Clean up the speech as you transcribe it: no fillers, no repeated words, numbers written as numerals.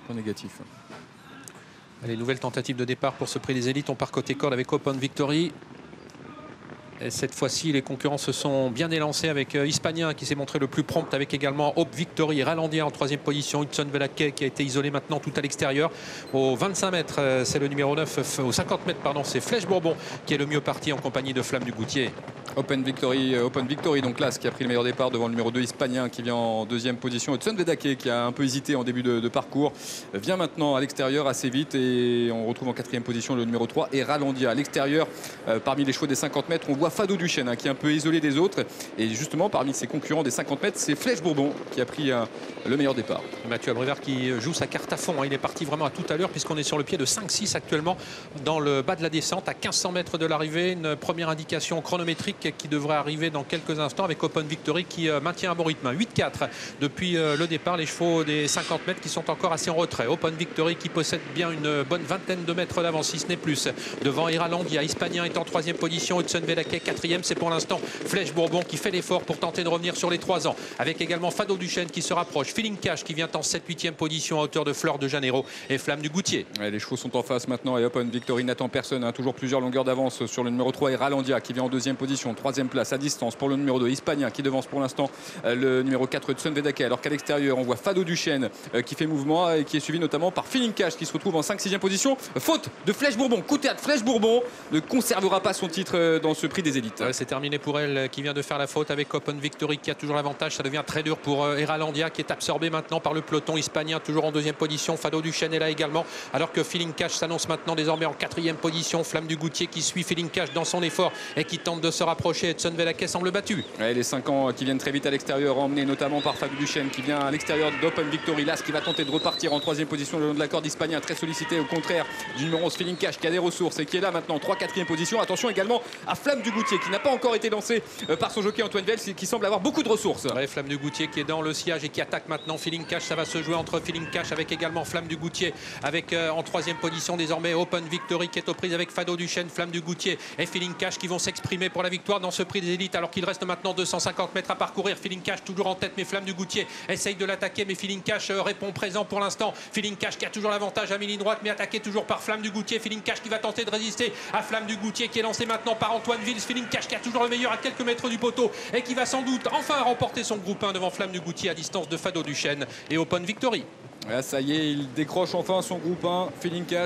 Point négatif. Les nouvelles tentatives de départ pour ce prix des élites. On part côté corde avec Open Victory. Et cette fois-ci, les concurrents se sont bien élancés avec Hispanien qui s'est montré le plus prompt, avec également Hope Victory, Ralandia en troisième position, Hudson Velake qui a été isolé maintenant tout à l'extérieur. Au 25 mètres, c'est le numéro 9, au 50 mètres, pardon, c'est Flèche Bourbon qui est le mieux parti en compagnie de Flamme du Goutier. Open Victory, donc là, qui a pris le meilleur départ devant le numéro 2 Hispanien qui vient en deuxième position. Hudson Velake qui a un peu hésité en début de parcours vient maintenant à l'extérieur assez vite et on retrouve en quatrième position le numéro 3 et Ralandia à l'extérieur. Parmi les chevaux des 50 mètres, on voit Fado Duchesne qui est un peu isolé des autres et justement parmi ses concurrents des 50 mètres, c'est Flèche Bourbon qui a pris le meilleur départ. Mathieu Abrivard qui joue sa carte à fond, il est parti vraiment à toute allure puisqu'on est sur le pied de 5-6 actuellement dans le bas de la descente à 1500 mètres de l'arrivée. Une première indication chronométrique qui devrait arriver dans quelques instants avec Open Victory qui maintient un bon rythme. 8-4 depuis le départ, les chevaux des 50 mètres qui sont encore assez en retrait. Open Victory qui possède bien une bonne vingtaine de mètres d'avance, si ce n'est plus. Devant Iralandia, Hispanien est en troisième position, Hudson Velake quatrième. C'est pour l'instant Flèche Bourbon qui fait l'effort pour tenter de revenir sur les 3 ans. Avec également Fado Duchesne qui se rapproche. Feeling Cash qui vient en 7-8e position à hauteur de Fleur de Janeiro et Flamme du Goutier. Ouais, les chevaux sont en face maintenant et Open Victory n'attend personne. Toujours plusieurs longueurs d'avance sur le numéro 3 et Ralandia qui vient en deuxième position. Troisième place à distance pour le numéro 2 Hispanien qui devance pour l'instant le numéro 4 Hudson Velake. Alors qu'à l'extérieur, on voit Fado Duchesne qui fait mouvement et qui est suivi notamment par Feeling Cash qui se retrouve en 5-6e position. Faute de Flèche Bourbon. Coup de théâtre, Flèche Bourbon ne conservera pas son titre dans ce prix des élites. Ouais, c'est terminé pour elle qui vient de faire la faute avec Open Victory qui a toujours l'avantage. Ça devient très dur pour Iralandia qui est absorbé maintenant par le peloton Hispanien toujours en deuxième position. Fado Duchesne est là également alors que Feeling Cash s'annonce maintenant désormais en quatrième position. Flamme du Goutier qui suit Feeling Cash dans son effort et qui tente de se rapprocher. Hudson Velake semble battu. Ouais, les 5 ans qui viennent très vite à l'extérieur, emmenés notamment par Fado Duchesne qui vient à l'extérieur d'Open Victory. Là, ce qui va tenter de repartir en troisième position le long de la corde Hispanien, très sollicité au contraire du numéro 11 Feeling Cash qui a des ressources et qui est là maintenant 3-4e position. Attention également à Flamme du Goutier qui n'a pas encore été lancé par son jockey Antoine Vels qui semble avoir beaucoup de ressources. Ouais, Flamme du Goutier qui est dans le sillage et qui attaque maintenant Feeling Cash. Ça va se jouer entre Feeling Cash avec également Flamme du Goutier avec en troisième position désormais Open Victory qui est aux prises avec Fado Duchesne, Flamme du Goutier et Feeling Cash qui vont s'exprimer pour la victoire dans ce prix des élites alors qu'il reste maintenant 250 mètres à parcourir. Feeling Cash toujours en tête mais Flamme du Goutier essaye de l'attaquer mais Feeling Cash répond présent pour l'instant. Feeling Cash qui a toujours l'avantage à mi-ligne droite mais attaqué toujours par Flamme du Goutier. Feeling Cash qui va tenter de résister à Flamme du Goutier qui est lancé maintenant par Antoine Vils. Feeling Cash qui a toujours le meilleur à quelques mètres du poteau et qui va sans doute enfin remporter son groupe 1 devant Flamme du Goutier à distance de Fado Duchesne et Open Victory. Là, ça y est, il décroche enfin son groupe 1. Feeling Cash.